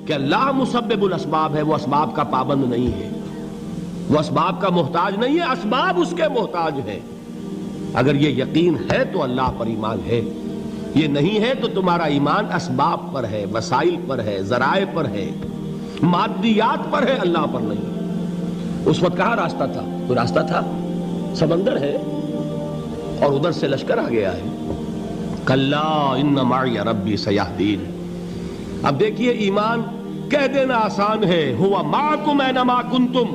کہ اللہ مسبب الاسباب ہے، وہ اسباب کا پابند نہیں ہے، وہ اسباب کا محتاج نہیں ہے، اسباب اس کے محتاج ہے۔ اگر یہ یقین ہے تو اللہ پر ایمان ہے، یہ نہیں ہے تو تمہارا ایمان اسباب پر ہے، وسائل پر ہے، ذرائع پر ہے، مادیات پر ہے، اللہ پر نہیں۔ اس وقت کہاں راستہ تھا؟ کوئی راستہ تھا؟ سمندر ہے اور ادھر سے لشکر آ گیا ہے۔ کلا ان معی ربی سیہدین۔ اب دیکھیے ایمان کہہ دینا آسان ہے، ہوا معکم اینما کنتم،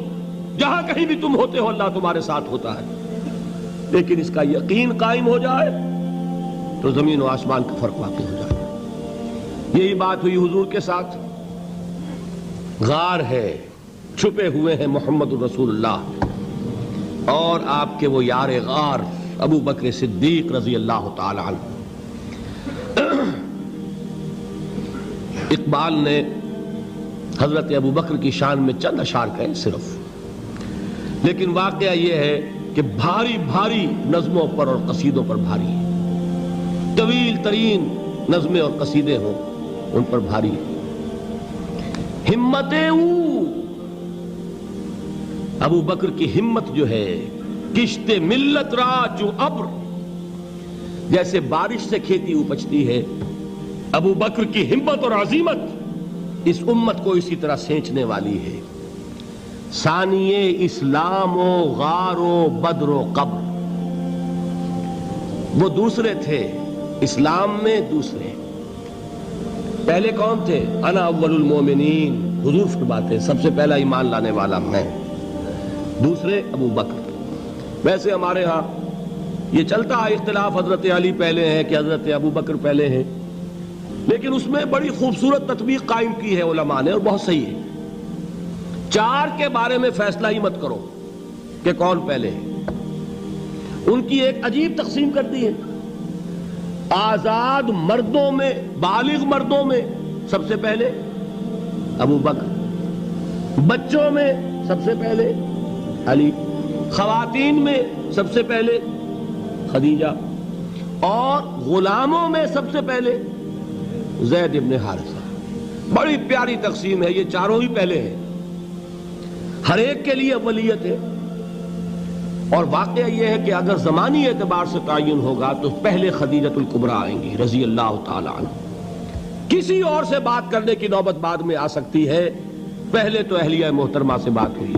جہاں کہیں بھی تم ہوتے ہو اللہ تمہارے ساتھ ہوتا ہے، لیکن اس کا یقین قائم ہو جائے تو زمین و آسمان کا فرق واقع ہو جائے۔ یہی بات ہوئی حضور کے ساتھ۔ غار ہے، چھپے ہوئے ہیں محمد الرسول اللہ اور آپ کے وہ یار غار ابو بکر صدیق رضی اللہ تعالی عنہ۔ اقبال نے حضرت ابو بکر کی شان میں چند اشعار کہے صرف، لیکن واقعہ یہ ہے کہ بھاری بھاری نظموں پر اور قصیدوں پر بھاری ہے، طویل ترین نظمیں اور قصیدے ہوں ان پر بھاری ہے۔ ہمت ابو بکر کی ہمت جو ہے، کشت ملت را جو ابر، جیسے بارش سے کھیتی اپجتی ہے، ابو بکر کی ہمت اور عزیمت اس امت کو اسی طرح سینچنے والی ہے۔ ثانیے اسلام و غار و بدر و قبر، وہ دوسرے تھے اسلام میں، دوسرے پہلے کون تھے؟ انا اول المومنین، حضور فرماتے ہیں سب سے پہلا ایمان لانے والا میں، دوسرے ابو بکر۔ ویسے ہمارے ہاں یہ چلتا ہے اختلاف، حضرت علی پہلے ہیں کہ حضرت ابو بکر پہلے ہیں، لیکن اس میں بڑی خوبصورت تطبیق قائم کی ہے علماء نے اور بہت صحیح ہے۔ چار کے بارے میں فیصلہ ہی مت کرو کہ کون پہلے ہے، ان کی ایک عجیب تقسیم کر دی ہے۔ آزاد مردوں میں، بالغ مردوں میں سب سے پہلے ابو بکر، بچوں میں سب سے پہلے علی، خواتین میں سب سے پہلے خدیجہ، اور غلاموں میں سب سے پہلے زید ابن حارثہ۔ بڑی پیاری تقسیم ہے، یہ چاروں ہی پہلے ہیں، ہر ایک کے لیے اولیت ہے۔ اور واقعہ یہ ہے کہ اگر زمانی اعتبار سے تعین ہوگا تو پہلے خدیجۃ الکبریٰ آئیں گی رضی اللہ تعالی عنہ، کسی اور سے بات کرنے کی نوبت بعد میں آ سکتی ہے، پہلے تو اہلیہ محترمہ سے بات ہوئی،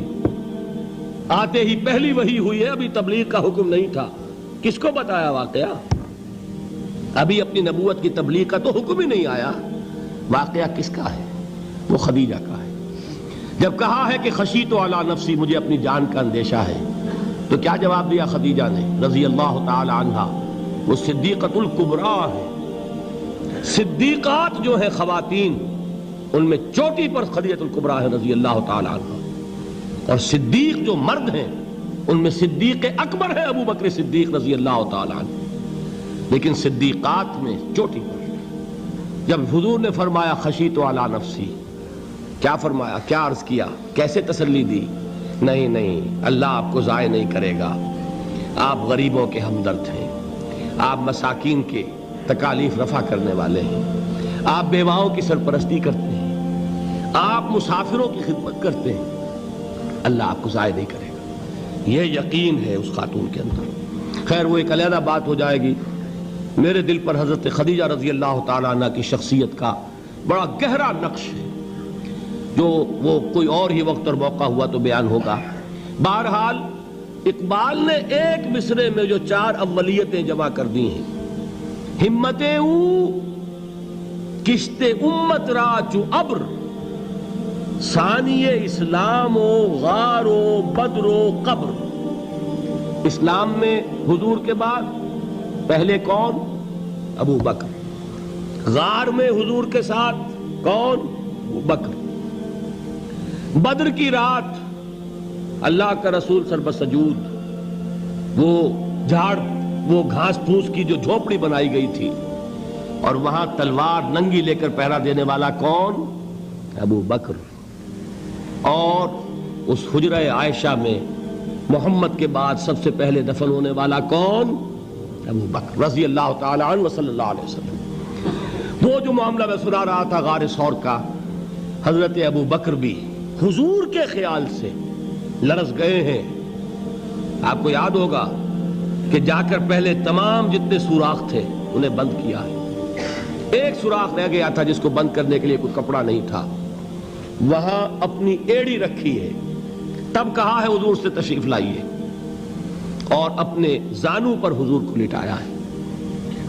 آتے ہی پہلی وحی ہوئی ہے، ابھی تبلیغ کا حکم نہیں تھا۔ کس کو بتایا واقعہ؟ ابھی اپنی نبوت کی تبلیغ کا تو حکم ہی نہیں آیا۔ واقعہ کس کا ہے؟ وہ خدیجہ کا ہے۔ جب کہا ہے کہ خشیت علی نفسی، مجھے اپنی جان کا اندیشہ ہے، تو کیا جواب دیا خدیجہ نے رضی اللہ تعالی عنہا؟ وہ صدیقۃ الکبریٰ ہے۔ صدیقات جو ہیں خواتین، ان میں چوٹی پر خدیجۃ الکبریٰ ہے رضی اللہ تعالی عنہا، اور صدیق جو مرد ہیں ان میں صدیق اکبر ہے ابو بکر صدیق رضی اللہ تعالی عنہ، لیکن صدیقات میں چوٹی پر۔ جب حضور نے فرمایا خشیت علی نفسی، کیا فرمایا، کیا عرض کیا، کیسے تسلی دی؟ نہیں نہیں، اللہ آپ کو ضائع نہیں کرے گا، آپ غریبوں کے ہمدرد ہیں، آپ مساکین کے تکالیف رفع کرنے والے ہیں، آپ بیواؤں کی سرپرستی کرتے ہیں، آپ مسافروں کی خدمت کرتے ہیں، اللہ آپ کو ضائع نہیں کرے گا۔ یہ یقین ہے اس خاتون کے اندر۔ خیر وہ ایک علیحدہ بات ہو جائے گی۔ میرے دل پر حضرت خدیجہ رضی اللہ تعالیٰ عنہ کی شخصیت کا بڑا گہرا نقش ہے، جو وہ کوئی اور ہی وقت اور موقع ہوا تو بیان ہوگا۔ بہرحال اقبال نے ایک مصرے میں جو چار اولیتیں جمع کر دی ہیں، ہمتیں او کشت امت را چو ابر، ثانی اسلام و غار و بدر و قبر۔ اسلام میں حضور کے بعد پہلے کون؟ ابو بکر۔ غار میں حضور کے ساتھ کون؟ ابو بکر۔ بدر کی رات اللہ کا رسول سر بسجود، وہ جھاڑ، وہ گھاس پھوس کی جو جھوپڑی بنائی گئی تھی، اور وہاں تلوار ننگی لے کر پہرا دینے والا کون؟ ابو بکر۔ اور اس حجرہ عائشہ میں محمد کے بعد سب سے پہلے دفن ہونے والا کون؟ ابو بکر رضی اللہ تعالی عنہ صلی اللہ علیہ وسلم۔ وہ جو معاملہ میں سنا رہا تھا غار ثور کا، حضرت ابو بکر بھی حضور کے خیال سے لرز گئے ہیں. آپ کو یاد ہوگا کہ جا کر پہلے تمام جتنے سوراخ تھے انہیں بند کیا ہے. ایک سوراخ رہ گیا تھا جس کو بند کرنے کے لیے کوئی کپڑا نہیں تھا. وہاں اپنی ایڑی رکھی ہے. تب کہا ہے حضور سے تشریف لائیے, اور اپنے زانو پر حضور کو لٹایا ہے.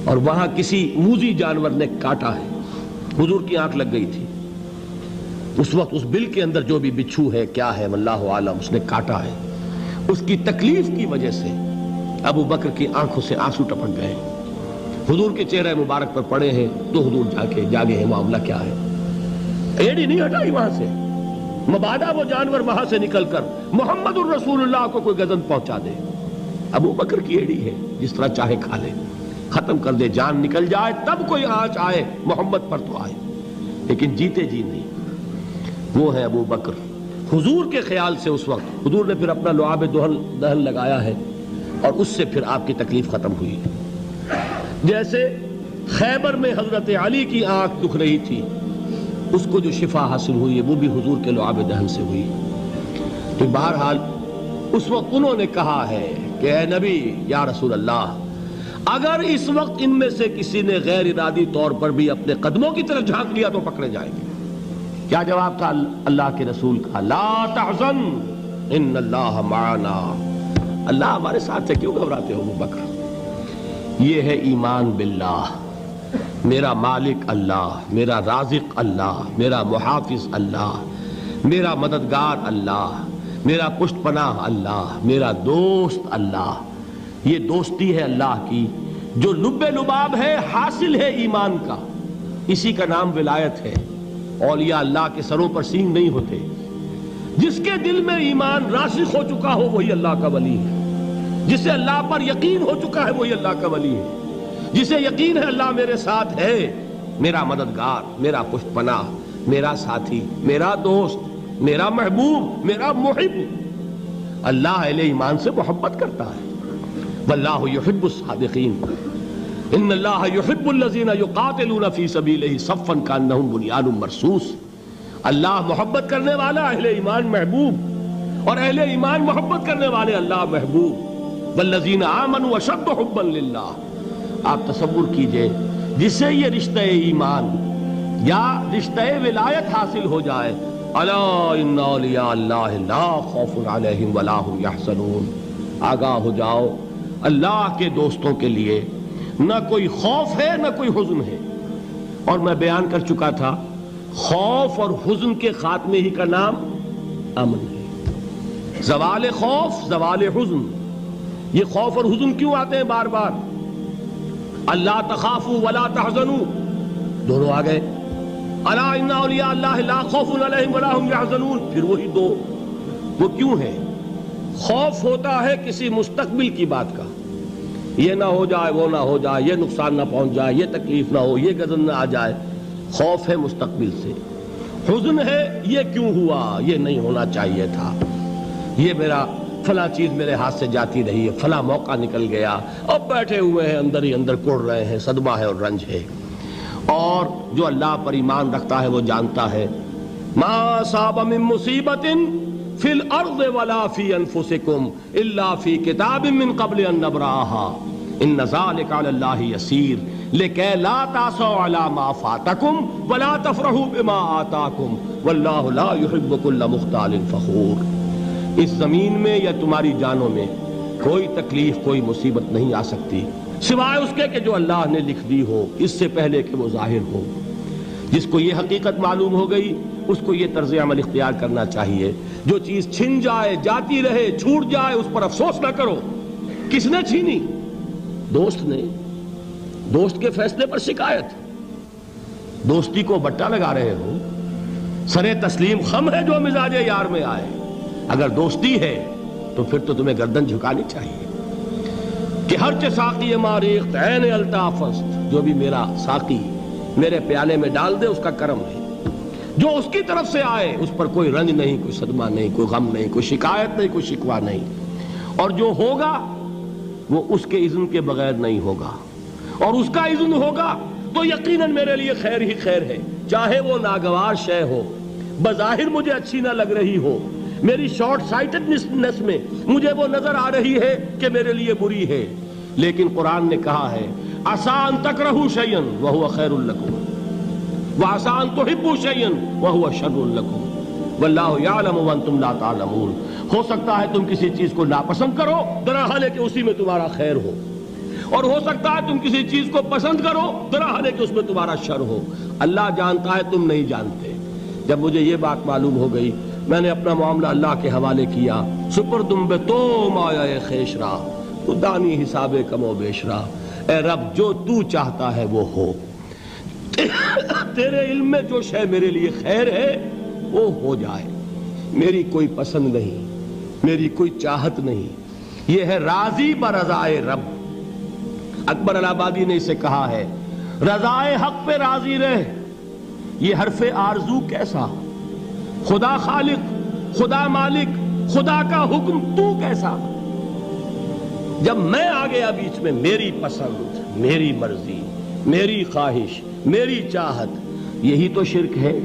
اور وہاں کسی موذی جانور نے کاٹا ہے. حضور کی آنکھ لگ گئی تھی. اس وقت اس بل کے اندر جو بھی بچھو ہے کیا ہے واللہ عالم, اس نے کاٹا ہے. اس کی تکلیف کی وجہ سے ابو بکر کی آنکھوں سے آنسو ٹپک گئے. حضور کے چہرے مبارک پر پڑے ہیں تو حضور جاگے ہیں, معاملہ کیا ہے. ایڑی نہیں ہٹائی وہاں سے, مبادا وہ جانور وہاں سے نکل کر محمد الرسول اللہ کو کوئی گزن پہنچا دے. ابو بکر کی ایڑی ہے, جس طرح چاہے کھا لے, ختم کر دے, جان نکل جائے تب کوئی آنچ آئے محمد پر تو آئے, لیکن جیتے جی نہیں. وہ ہے ابو بکر. حضور کے خیال سے اس وقت حضور نے پھر اپنا لعاب دہن لگایا ہے, اور اس سے پھر آپ کی تکلیف ختم ہوئی. جیسے خیبر میں حضرت علی کی آنکھ دکھ رہی تھی, اس کو جو شفا حاصل ہوئی ہے وہ بھی حضور کے لعاب دہن سے ہوئی. تو بہرحال اس وقت انہوں نے کہا ہے کہ اے نبی یا رسول اللہ, اگر اس وقت ان میں سے کسی نے غیر ارادی طور پر بھی اپنے قدموں کی طرف جھانک لیا تو پکڑے جائیں گے. کیا جواب تھا اللہ کے رسول کا؟ لا تحزن ان اللہ معنا. اللہ ہمارے ساتھ ہے, کیوں گھبراتے ہو ابو بکر. یہ ہے ایمان باللہ, میرا مالک اللہ, میرا رازق اللہ, میرا محافظ اللہ, میرا مددگار اللہ, میرا پشت پناہ اللہ, میرا دوست اللہ. یہ دوستی ہے اللہ کی جو لب لباب ہے, حاصل ہے ایمان کا. اسی کا نام ولایت ہے. اولیاء اللہ کے سروں پر سینگ نہیں ہوتے. جس کے دل میں ایمان راسخ ہو چکا ہو وہی اللہ کا ولی ہے. جسے اللہ پر یقین ہو چکا ہے وہی اللہ کا ولی ہے. جسے یقین ہے اللہ میرے ساتھ ہے, میرا مددگار, میرا پشت پناہ, میرا ساتھی, میرا دوست, میرا محبوب, میرا محب. اللہ اہل ایمان سے محبت کرتا ہے. واللہ یحب الصادقین. ان اللہ یحب الذین یقاتلون فی سبیلہ صفا کانہم بنیان مرصوص. اللہ محبت کرنے والا, اہل ایمان محبوب, اور اہل ایمان محبت کرنے والے اللہ محبوب. والذین آمنوا اشد حبا للہ. آپ تصور کیجئے جسے یہ رشتہ ایمان یا رشتہ ولایت حاصل ہو جائے, الا ان اولیاء اللہ لا خوف علیہم ولا هم یحزنون. آگاہ ہو جاؤ, اللہ کے دوستوں کے لیے نہ کوئی خوف ہے نہ کوئی حزن ہے. اور میں بیان کر چکا تھا, خوف اور حزن کے خاتمے ہی کا نام امن ہے. زوال خوف, زوال حزن. یہ خوف اور حزن کیوں آتے ہیں بار بار؟ اللہ تخافوا ولا تحزنوا, دونوں آ گئے. الا ان اولیاء اللہ لا خوف علیہم ولا هم یحزنون, پھر وہی دو. وہ کیوں ہے؟ خوف ہوتا ہے کسی مستقبل کی بات کا, یہ نہ ہو جائے, وہ نہ ہو جائے, یہ نقصان نہ پہنچ جائے, یہ تکلیف نہ ہو, یہ غضب نہ آ جائے. خوف ہے مستقبل سے. حزن ہے یہ کیوں ہوا, یہ نہیں ہونا چاہیے تھا, یہ میرا فلاں چیز میرے ہاتھ سے جاتی رہی ہے, فلاں موقع نکل گیا, اب بیٹھے ہوئے ہیں اندر ہی اندر کڑ رہے ہیں, صدمہ ہے اور رنج ہے. اور جو اللہ پر ایمان رکھتا ہے وہ جانتا ہے ما اصاب من مصیبت فی الارض ولا فی انفسکم الا فی کتاب من قبل ان نبرأها ان ذلک علی اللہ یسیر لکی لا تعصوا علی ما فاتکم ولا تفرحوا بما آتاکم واللہ لا يحب كل مختال فخور. اس زمین میں یا تمہاری جانوں میں کوئی تکلیف, کوئی مصیبت نہیں آ سکتی سوائے اس کے کہ جو اللہ نے لکھ دی ہو, اس سے پہلے کہ وہ ظاہر ہو. جس کو یہ حقیقت معلوم ہو گئی اس کو یہ طرز عمل اختیار کرنا چاہیے. جو چیز چھن جائے, جاتی رہے, چھوٹ جائے, اس پر افسوس نہ کرو. کس نے چھینی؟ دوست نے. دوست کے فیصلے پر شکایت. دوستی کو بٹا لگا رہے ہو, سرے تسلیم خم ہے جو مزاج یار میں آئے. اگر دوستی ہے تو پھر تو تمہیں گردن جھکانی چاہیے کہ ہر چہ ساقی ماریخت عین الطافست, جو بھی میرا ساقی میرے پیالے میں ڈال دے اس کا کرم ہے. جو اس کی طرف سے آئے اس پر کوئی رنج نہیں, کوئی صدمہ نہیں, کوئی غم نہیں, کوئی شکایت نہیں, کوئی شکوہ نہیں. اور جو ہوگا وہ اس کے اذن کے بغیر نہیں ہوگا, اور اس کا اذن ہوگا تو یقیناً میرے لیے خیر ہی خیر ہے, چاہے وہ ناگوار شے ہو. بظاہر مجھے اچھی نہ لگ رہی ہو، میری شارٹ سائٹڈنس میں مجھے وہ نظر آ رہی ہے کہ میرے لیے بری ہے، لیکن قرآن نے کہا ہے عَسَىٰ أَن تَكْرَهُوا شَيْئًا وَهُوَ خَيْرٌ لَكُمْ وَعَسَىٰ أَن تُحِبُّوا شَيْئًا وَهُوَ شَرٌّ لَكُمْ وَاللَّهُ يَعْلَمُ وَأَنْتُمْ لَا تَعْلَمُونَ۔ ہو سکتا ہے تم کسی چیز کو ناپسند کرو درحال ہے کہ اسی میں تمہارا خیر ہو، اور ہو سکتا ہے تم کسی چیز کو پسند کرو درحال ہے کہ اس میں تمہارا شر ہو۔ اللہ جانتا ہے، تم نہیں جانتے۔ جب مجھے یہ بات معلوم ہو گئی، میں نے اپنا معاملہ اللہ کے حوالے کیا۔ سپردم بے تو مایا خیش را، تو دانی حساب کم و بیش را۔ اے رب، جو تو چاہتا ہے وہ ہو، تیرے علم میں جو شے میرے لیے خیر ہے وہ ہو جائے، میری کوئی پسند نہیں، میری کوئی چاہت نہیں۔ یہ ہے راضی برضائے رب۔ اکبر الہٰبادی نے اسے کہا ہے رضائے حق پہ راضی رہ، یہ حرف آرزو کیسا، خدا خالق، خدا مالک، خدا کا حکم تو کیسا۔ جب میں آ گیا بیچ میں، میری پسند، میری مرضی، میری خواہش، میری چاہت، یہی تو شرک ہے۔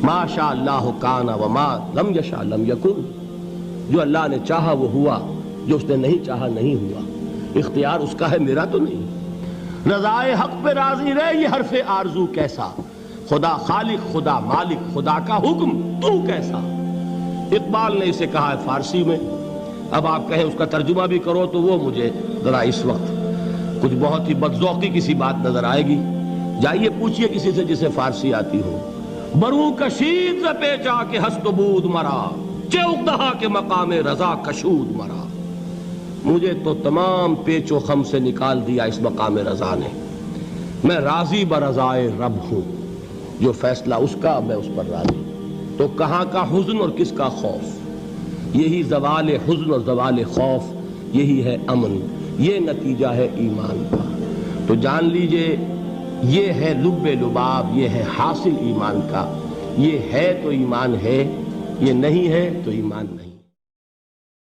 ما شاء اللہ کان وما لم یشاء لم یکن، جو اللہ نے چاہا وہ ہوا، جو اس نے نہیں چاہا نہیں ہوا۔ اختیار اس کا ہے، میرا تو نہیں۔ رضائے حق پہ راضی رہ، یہ حرف آرزو کیسا، خدا خالق، خدا مالک، خدا کا حکم تو کیسا۔ اقبال نے اسے کہا ہے فارسی میں، اب آپ کہیں اس کا ترجمہ بھی کرو تو وہ مجھے ذرا اس وقت کچھ بہت ہی بدذوقی کسی بات نظر آئے گی۔ جائیے پوچھئے کسی سے جسے فارسی آتی ہو۔ برو کشید ز پیچا کے ہست و بود مرا، چوک دہا کے مقام رضا کشود مرا۔ مجھے تو تمام پیچ و خم سے نکال دیا اس مقام رضا نے۔ میں راضی برضائے رب ہوں، جو فیصلہ اس کا میں اس پر راضی۔ تو کہاں کا حزن اور کس کا خوف؟ یہی زوال حزن اور زوال خوف، یہی ہے امن، یہ نتیجہ ہے ایمان کا۔ تو جان لیجئے یہ ہے لب لباب، یہ ہے حاصل ایمان کا۔ یہ ہے تو ایمان ہے، یہ نہیں ہے تو ایمان نہیں۔